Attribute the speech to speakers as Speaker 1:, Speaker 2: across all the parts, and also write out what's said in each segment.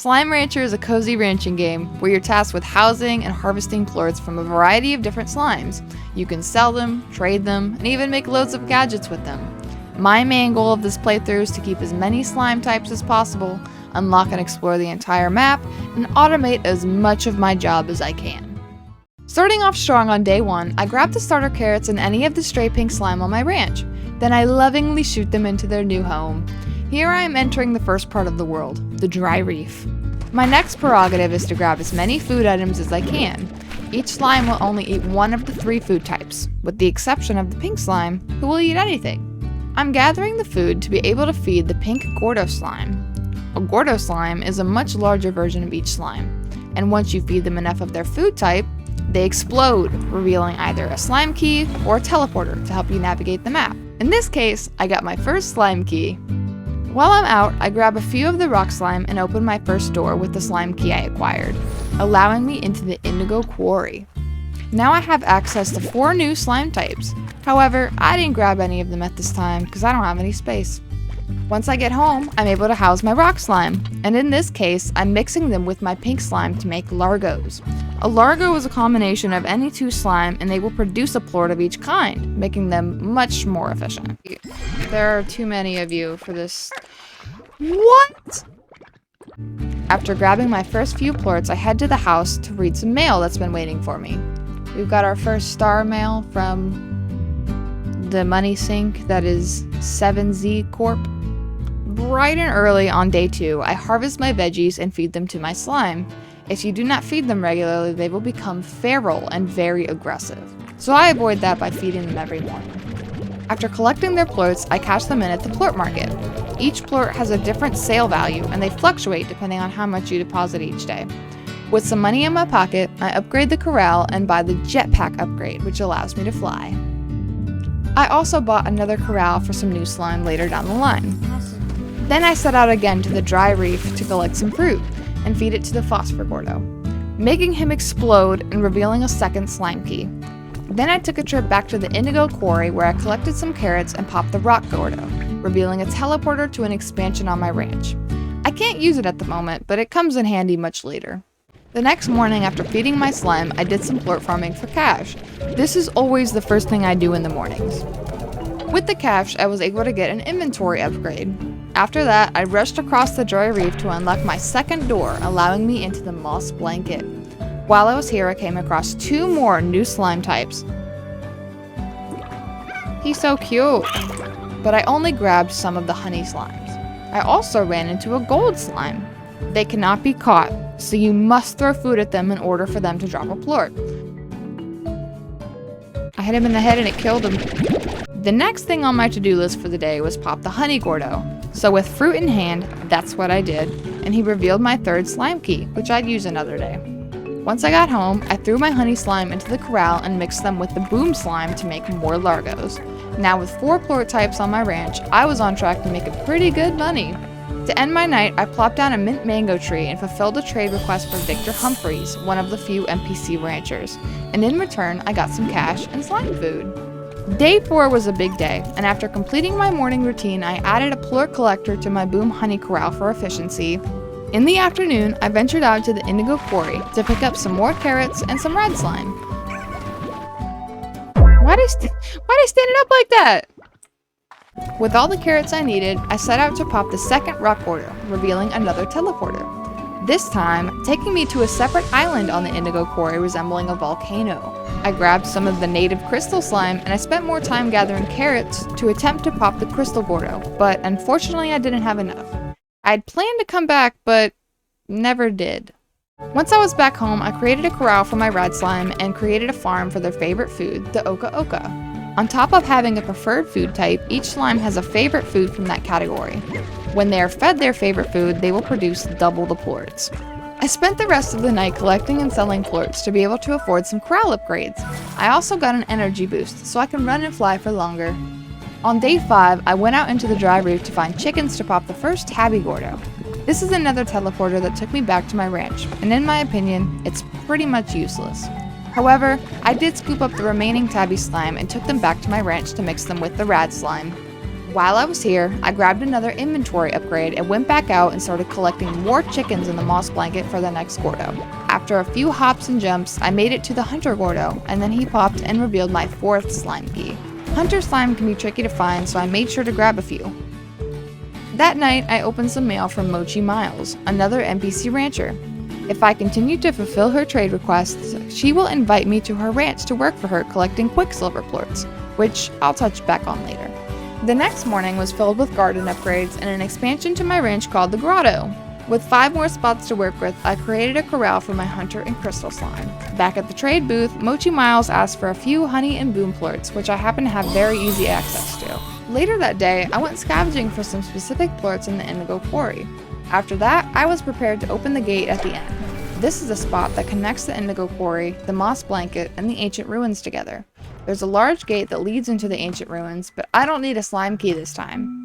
Speaker 1: Slime Rancher is a cozy ranching game where you're tasked with housing and harvesting plorts from a variety of different slimes. You can sell them, trade them, and even make loads of gadgets with them. My main goal of this playthrough is to keep as many slime types as possible, unlock and explore the entire map, and automate as much of my job as I can. Starting off strong on day 1, I grab the starter carrots and any of the stray pink slime on my ranch. Then I lovingly shoot them into their new home. Here I am entering the first part of the world, the dry reef. My next prerogative is to grab as many food items as I can. Each slime will only eat one of the 3 food types, with the exception of the pink slime, who will eat anything. I'm gathering the food to be able to feed the pink Gordo slime. A Gordo slime is a much larger version of each slime, and once you feed them enough of their food type, they explode, revealing either a slime key or a teleporter to help you navigate the map. In this case, I got my first slime key. While I'm out, I grab a few of the rock slime and open my first door with the slime key I acquired, allowing me into the indigo quarry. Now I have access to 4 new slime types. However, I didn't grab any of them at this time because I don't have any space. Once I get home, I'm able to house my rock slime, and in this case, I'm mixing them with my pink slime to make Largos. A Largo is a combination of any 2 slime, and they will produce a plort of each kind, making them much more efficient. There are too many of you for this. What? After grabbing my first few plorts, I head to the house to read some mail that's been waiting for me. We've got our first star mail from the money sink that is 7Z Corp. Bright and early on day 2, I harvest my veggies and feed them to my slime. If you do not feed them regularly, they will become feral and very aggressive. So I avoid that by feeding them every morning. After collecting their plorts, I cash them in at the plort market. Each plort has a different sale value, and they fluctuate depending on how much you deposit each day. With some money in my pocket, I upgrade the corral and buy the jetpack upgrade, which allows me to fly. I also bought another corral for some new slime later down the line. Then I set out again to the dry reef to collect some fruit and feed it to the phosphor Gordo, making him explode and revealing a second slime key. Then I took a trip back to the indigo quarry where I collected some carrots and popped the rock Gordo, revealing a teleporter to an expansion on my ranch. I can't use it at the moment, but it comes in handy much later. The next morning after feeding my slime, I did some plort farming for cash. This is always the first thing I do in the mornings. With the cash, I was able to get an inventory upgrade. After that, I rushed across the dry reef to unlock my second door, allowing me into the moss blanket. While I was here, I came across 2 more new slime types. He's so cute! But I only grabbed some of the honey slimes. I also ran into a gold slime. They cannot be caught, so you must throw food at them in order for them to drop a plort. I hit him in the head and it killed him. The next thing on my to-do list for the day was pop the honey Gordo. So with fruit in hand, that's what I did, and he revealed my 3rd slime key, which I'd use another day. Once I got home, I threw my honey slime into the corral and mixed them with the boom slime to make more Largos. Now with 4 plort types on my ranch, I was on track to make a pretty good money. To end my night, I plopped down a mint mango tree and fulfilled a trade request for Victor Humphreys, one of the few NPC ranchers, and in return, I got some cash and slime food. Day 4 was a big day, and after completing my morning routine, I added a plort collector to my boom honey corral for efficiency. In the afternoon, I ventured out to the indigo quarry to pick up some more carrots and some red slime. Why did I stand it up like that? With all the carrots I needed, I set out to pop the second rock Gordo, revealing another teleporter. This time, taking me to a separate island on the indigo quarry resembling a volcano. I grabbed some of the native crystal slime and I spent more time gathering carrots to attempt to pop the crystal Gordo, but unfortunately I didn't have enough. I'd planned to come back, but never did. Once I was back home, I created a corral for my red slime and created a farm for their favorite food, the Oka Oka. On top of having a preferred food type, each slime has a favorite food from that category. When they are fed their favorite food, they will produce double the plorts. I spent the rest of the night collecting and selling plorts to be able to afford some corral upgrades. I also got an energy boost, so I can run and fly for longer. On day 5, I went out into the dry reef to find chickens to pop the first tabby Gordo. This is another teleporter that took me back to my ranch, and in my opinion, it's pretty much useless. However, I did scoop up the remaining tabby slime and took them back to my ranch to mix them with the rad slime. While I was here, I grabbed another inventory upgrade and went back out and started collecting more chickens in the moss blanket for the next Gordo. After a few hops and jumps, I made it to the Hunter Gordo, and then he popped and revealed my 4th slime key. Hunter slime can be tricky to find, so I made sure to grab a few. That night, I opened some mail from Mochi Miles, another NPC rancher. If I continue to fulfill her trade requests, she will invite me to her ranch to work for her collecting quicksilver plorts, which I'll touch back on later. The next morning was filled with garden upgrades and an expansion to my ranch called the Grotto. With 5 more spots to work with, I created a corral for my hunter and crystal slime. Back at the trade booth, Mochi Miles asked for a few honey and boom plorts, which I happen to have very easy access to. Later that day, I went scavenging for some specific plorts in the Indigo Quarry. After that, I was prepared to open the gate at the end. This is a spot that connects the Indigo Quarry, the Moss Blanket, and the ancient ruins together. There's a large gate that leads into the ancient ruins, but I don't need a slime key this time.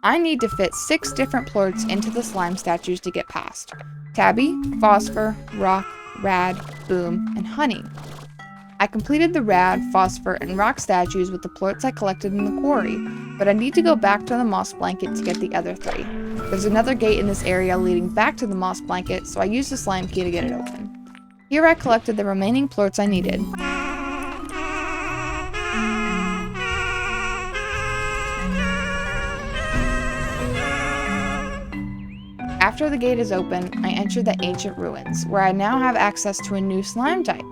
Speaker 1: I need to fit 6 different plorts into the slime statues to get past. Tabby, Phosphor, Rock, Rad, Boom, and Honey. I completed the Rad, Phosphor, and Rock statues with the plorts I collected in the quarry, but I need to go back to the Moss Blanket to get the other 3. There's another gate in this area leading back to the Moss Blanket, so I used the slime key to get it open. Here I collected the remaining plorts I needed. After the gate is open, I entered the ancient ruins, where I now have access to a new slime type.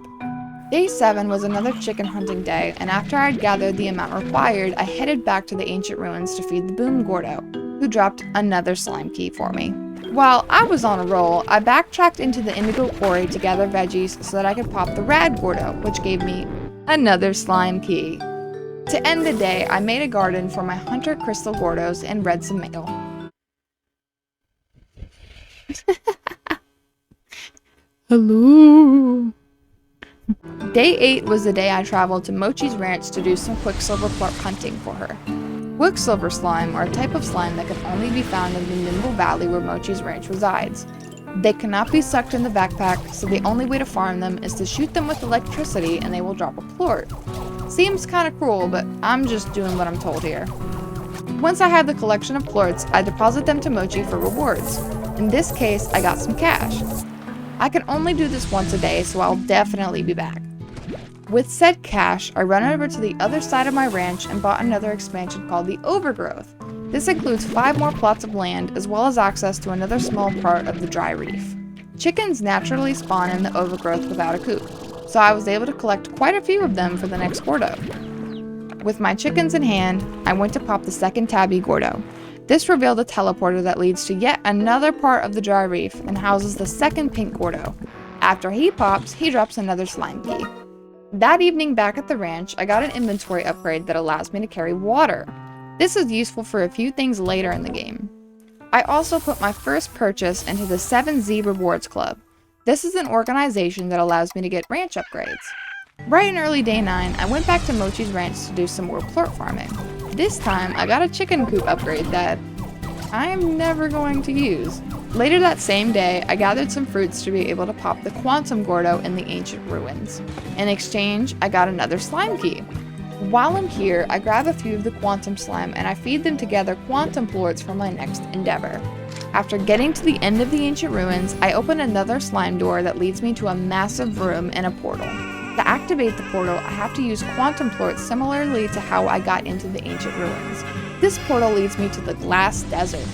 Speaker 1: Day 7 was another chicken hunting day, and after I'd gathered the amount required, I headed back to the ancient ruins to feed the Boom Gordo, who dropped another slime key for me. While I was on a roll, I backtracked into the Indigo Quarry to gather veggies so that I could pop the Rad Gordo, which gave me another slime key. To end the day, I made a garden for my Hunter Crystal Gordos and read some mail. Hello. Day 8 was the day I traveled to Mochi's ranch to do some quicksilver plort hunting for her. Quicksilver slime are a type of slime that can only be found in the Nimble Valley where Mochi's ranch resides. They cannot be sucked in the backpack, so the only way to farm them is to shoot them with electricity and they will drop a plort. Seems kinda cruel, but I'm just doing what I'm told here. Once I have the collection of plorts, I deposit them to Mochi for rewards. In this case, I got some cash. I can only do this once a day, so I'll definitely be back. With said cash, I run over to the other side of my ranch and bought another expansion called the Overgrowth. This includes 5 more plots of land, as well as access to another small part of the dry reef. Chickens naturally spawn in the Overgrowth without a coop, so I was able to collect quite a few of them for the next Gordo. With my chickens in hand, I went to pop the second Tabby Gordo. This revealed a teleporter that leads to yet another part of the dry reef and houses the second pink Gordo. After he pops, he drops another slime key. That evening back at the ranch, I got an inventory upgrade that allows me to carry water. This is useful for a few things later in the game. I also put my first purchase into the 7Z Rewards Club. This is an organization that allows me to get ranch upgrades. Bright and early day 9, I went back to Mochi's ranch to do some more plort farming. This time, I got a chicken coop upgrade that I'm never going to use. Later that same day, I gathered some fruits to be able to pop the Quantum Gordo in the ancient ruins. In exchange, I got another slime key. While I'm here, I grab a few of the Quantum Slime and I feed them together Quantum plorts for my next endeavor. After getting to the end of the ancient ruins, I open another slime door that leads me to a massive room and a portal. To activate the portal, I have to use Quantum plorts similarly to how I got into the ancient ruins. This portal leads me to the Glass Desert.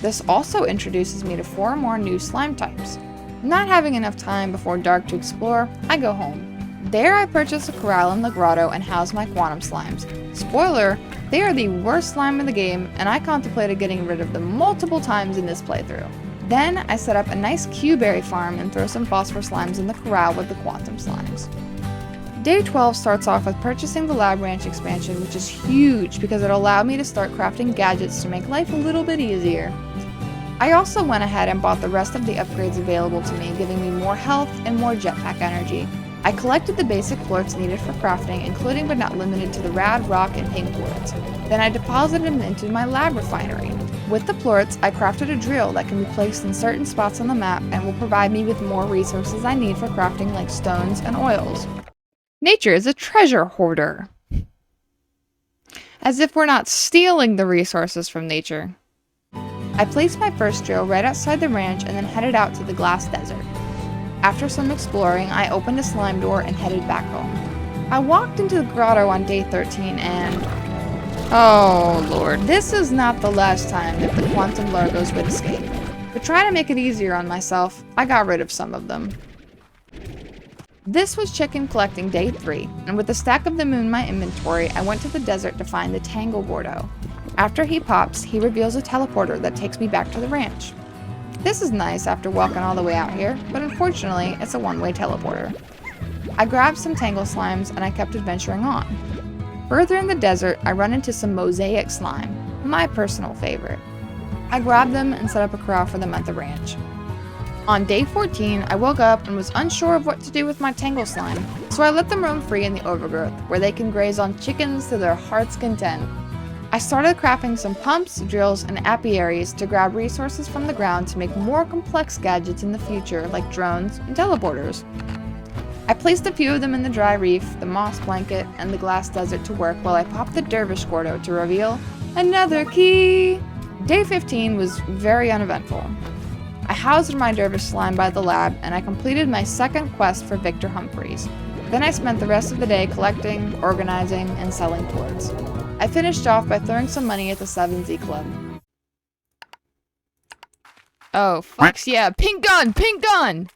Speaker 1: This also introduces me to 4 more new slime types. Not having enough time before dark to explore, I go home. There I purchase a corral in the grotto and house my quantum slimes. Spoiler, they are the worst slime in the game, and I contemplated getting rid of them multiple times in this playthrough. Then I set up a nice Q-berry farm and throw some phosphor slimes in the corral with the quantum slimes. Day 12 starts off with purchasing the Lab Ranch expansion, which is huge because it allowed me to start crafting gadgets to make life a little bit easier. I also went ahead and bought the rest of the upgrades available to me, giving me more health and more jetpack energy. I collected the basic plorts needed for crafting, including but not limited to the Rad, Rock, and Pink plorts. Then I deposited them into my lab refinery. With the plorts, I crafted a drill that can be placed in certain spots on the map and will provide me with more resources I need for crafting like stones and oils. Nature is a treasure hoarder. As if we're not stealing the resources from nature. I placed my first drill right outside the ranch and then headed out to the glass desert. After some exploring, I opened a slime door and headed back home. I walked into the grotto on day 13 and... oh lord, this is not the last time that the quantum largos would escape. To try to make it easier on myself, I got rid of some of them. This was chicken collecting day 3, and with a stack of them in my inventory, I went to the desert to find the Slime Gordo. After he pops, he reveals a teleporter that takes me back to the ranch. This is nice after walking all the way out here, but unfortunately, it's a one-way teleporter. I grabbed some tangle slimes and I kept adventuring on. Further in the desert, I run into some mosaic slime, my personal favorite. I grabbed them and set up a corral for them at the ranch. On day 14, I woke up and was unsure of what to do with my tangle slime, so I let them roam free in the overgrowth, where they can graze on chickens to their heart's content. I started crafting some pumps, drills, and apiaries to grab resources from the ground to make more complex gadgets in the future, like drones and teleporters. I placed a few of them in the dry reef, the moss blanket, and the glass desert to work while I popped the dervish gordo to reveal another key! Day 15 was very uneventful. I housed my dervish slime by the lab, and I completed my second quest for Victor Humphreys. Then I spent the rest of the day collecting, organizing, and selling plorts. I finished off by throwing some money at the 7Z Club. Oh, fucks yeah, pink gun, pink gun!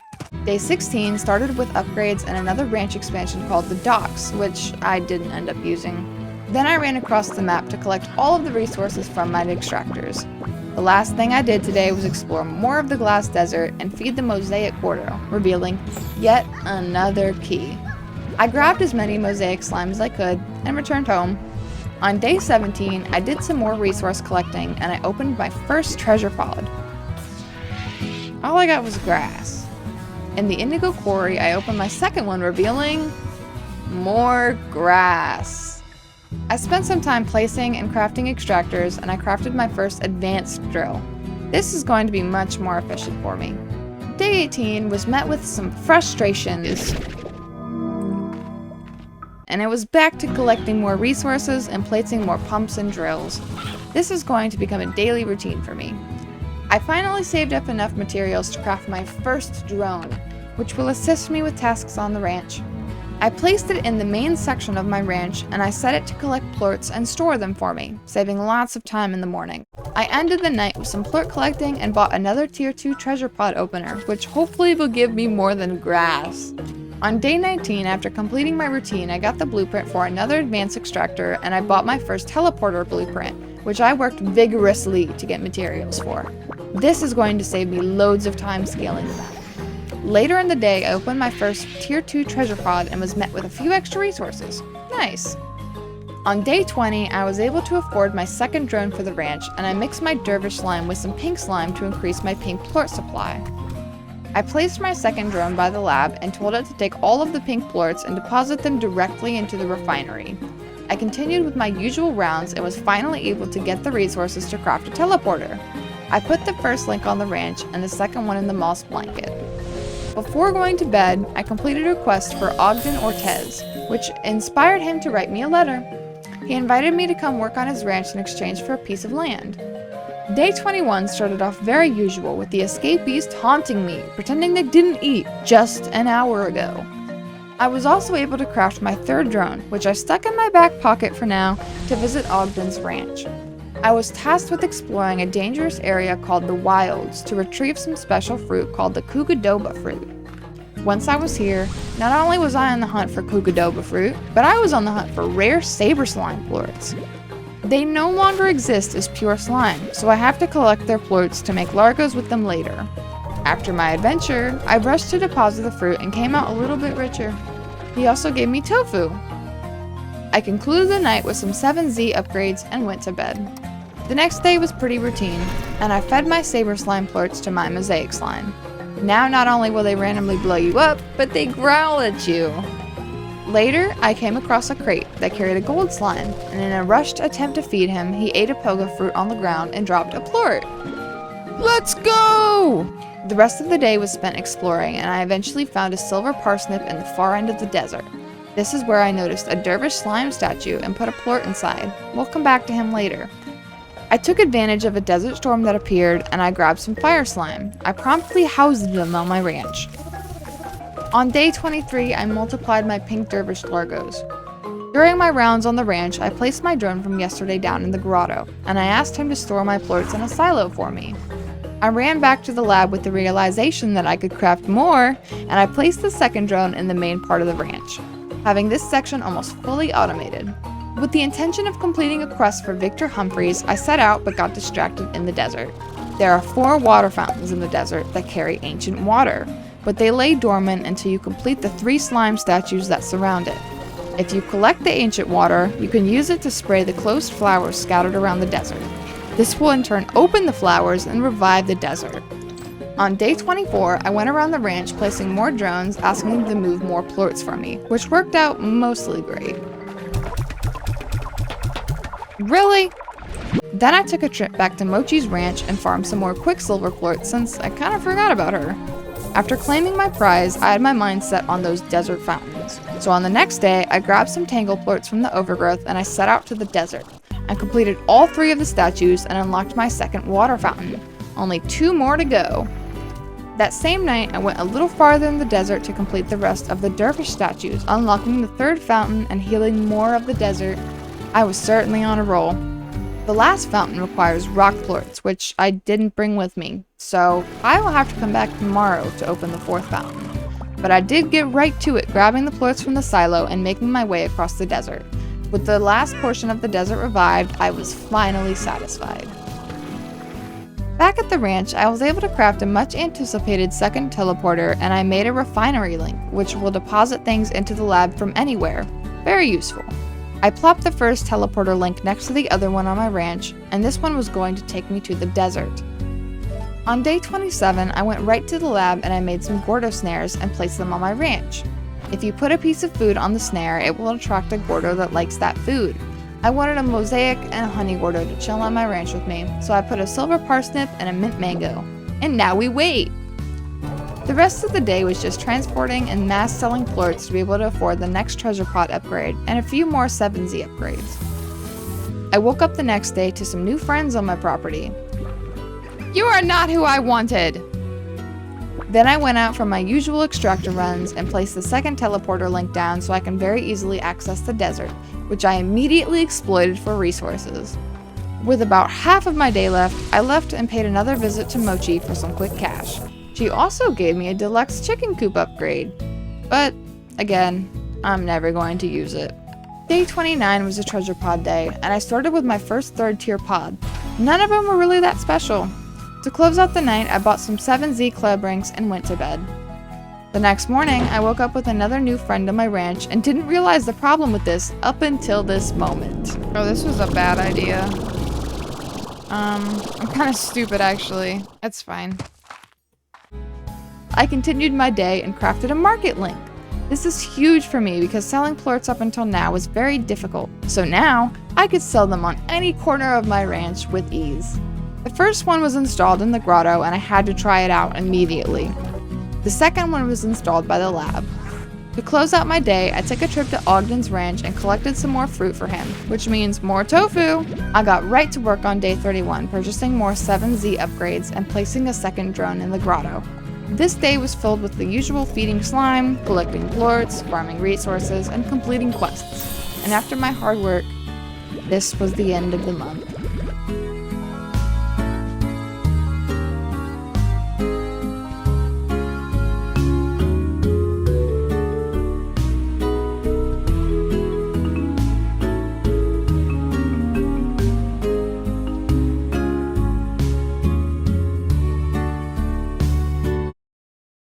Speaker 1: Day 16 started with upgrades and another ranch expansion called the Docks, which I didn't end up using. Then I ran across the map to collect all of the resources from my extractors. The last thing I did today was explore more of the glass desert and feed the mosaic gordo, revealing yet another key. I grabbed as many mosaic slime as I could and returned home. On day 17, I did some more resource collecting and I opened my first treasure pod. All I got was grass. In the indigo quarry, I opened my second one, revealing more grass. I spent some time placing and crafting extractors, and I crafted my first advanced drill. This is going to be much more efficient for me. Day 18 was met with some frustrations, and it was back to collecting more resources and placing more pumps and drills. This is going to become a daily routine for me. I finally saved up enough materials to craft my first drone, which will assist me with tasks on the ranch. I placed it in the main section of my ranch, and I set it to collect plorts and store them for me, saving lots of time in the morning. I ended the night with some plort collecting and bought another tier 2 treasure pod opener, which hopefully will give me more than grass. On day 19, after completing my routine, I got the blueprint for another advanced extractor, and I bought my first teleporter blueprint, which I worked vigorously to get materials for. This is going to save me loads of time scaling the map. Later in the day, I opened my first tier 2 treasure pod and was met with a few extra resources. Nice. On day 20, I was able to afford my second drone for the ranch, and I mixed my dervish slime with some pink slime to increase my pink plort supply. I placed my second drone by the lab and told it to take all of the pink plorts and deposit them directly into the refinery. I continued with my usual rounds and was finally able to get the resources to craft a teleporter. I put the first link on the ranch and the second one in the moss blanket. Before going to bed, I completed a quest for Ogden Ortez, which inspired him to write me a letter. He invited me to come work on his ranch in exchange for a piece of land. Day 21 started off very usual, with the escapees taunting me, pretending they didn't eat just an hour ago. I was also able to craft my third drone, which I stuck in my back pocket for now, to visit Ogden's ranch. I was tasked with exploring a dangerous area called the Wilds to retrieve some special fruit called the Kugadoba fruit. Once I was here, not only was I on the hunt for Kugadoba fruit, but I was on the hunt for rare saber slime plorts. They no longer exist as pure slime, so I have to collect their plorts to make largos with them later. After my adventure, I rushed to deposit the fruit and came out a little bit richer. He also gave me tofu. I concluded the night with some 7Z upgrades and went to bed. The next day was pretty routine, and I fed my saber slime plorts to my mosaic slime. Now not only will they randomly blow you up, but they growl at you. Later, I came across a crate that carried a gold slime, and in a rushed attempt to feed him, he ate a pogo fruit on the ground and dropped a plort. Let's go! The rest of the day was spent exploring, and I eventually found a silver parsnip in the far end of the desert. This is where I noticed a dervish slime statue and put a plort inside. We'll come back to him later. I took advantage of a desert storm that appeared and I grabbed some fire slime. I promptly housed them on my ranch. On day 23, I multiplied my pink dervish largos. During my rounds on the ranch, I placed my drone from yesterday down in the grotto, and I asked him to store my plorts in a silo for me. I ran back to the lab with the realization that I could craft more, and I placed the second drone in the main part of the ranch, having this section almost fully automated. With the intention of completing a quest for Victor Humphreys, I set out but got distracted in the desert. There are 4 water fountains in the desert that carry ancient water, but they lay dormant until you complete the 3 slime statues that surround it. If you collect the ancient water, you can use it to spray the closed flowers scattered around the desert. This will in turn open the flowers and revive the desert. On day 24, I went around the ranch placing more drones, asking them to move more plorts for me, which worked out mostly great. Really? Then I took a trip back to Mochi's ranch and farmed some more Quicksilver plorts since I kind of forgot about her. After claiming my prize, I had my mind set on those desert fountains. So on the next day, I grabbed some tangle plorts from the overgrowth and I set out to the desert. I completed all 3 of the statues and unlocked my second water fountain. Only 2 more to go. That same night, I went a little farther in the desert to complete the rest of the dervish statues, unlocking the 3rd fountain and healing more of the desert. I was certainly on a roll. The last fountain requires rock plorts, which I didn't bring with me, so I will have to come back tomorrow to open the 4th fountain. But I did get right to it, grabbing the plorts from the silo and making my way across the desert. With the last portion of the desert revived, I was finally satisfied. Back at the ranch, I was able to craft a much anticipated second teleporter, and I made a refinery link, which will deposit things into the lab from anywhere. Very useful. I plopped the first teleporter link next to the other one on my ranch, and this one was going to take me to the desert. On day 27, I went right to the lab and I made some Gordo snares and placed them on my ranch. If you put a piece of food on the snare, it will attract a Gordo that likes that food. I wanted a mosaic and a honey Gordo to chill on my ranch with me, so I put a silver parsnip and a mint mango. And now we wait! The rest of the day was just transporting and mass selling plorts to be able to afford the next treasure pot upgrade and a few more 7Z upgrades. I woke up the next day to some new friends on my property. You are not who I wanted! Then I went out for my usual extractor runs and placed the second teleporter link down so I can very easily access the desert, which I immediately exploited for resources. With about half of my day left, I left and paid another visit to Mochi for some quick cash. She also gave me a deluxe chicken coop upgrade, but again, I'm never going to use it. Day 29 was a treasure pod day, and I started with my first 3rd tier pod. None of them were really that special. To close out the night, I bought some 7Z club ranks and went to bed. The next morning, I woke up with another new friend on my ranch and didn't realize the problem with this up until this moment. Oh, this was a bad idea. I'm kind of stupid actually. It's fine. I continued my day and crafted a market link. This is huge for me because selling plorts up until now was very difficult, so now I could sell them on any corner of my ranch with ease. The first one was installed in the grotto and I had to try it out immediately. The second one was installed by the lab. To close out my day, I took a trip to Ogden's ranch and collected some more fruit for him, which means more tofu! I got right to work on day 31, purchasing more 7Z upgrades and placing a second drone in the grotto. This day was filled with the usual feeding slime, collecting plorts, farming resources, and completing quests. And after my hard work, this was the end of the month.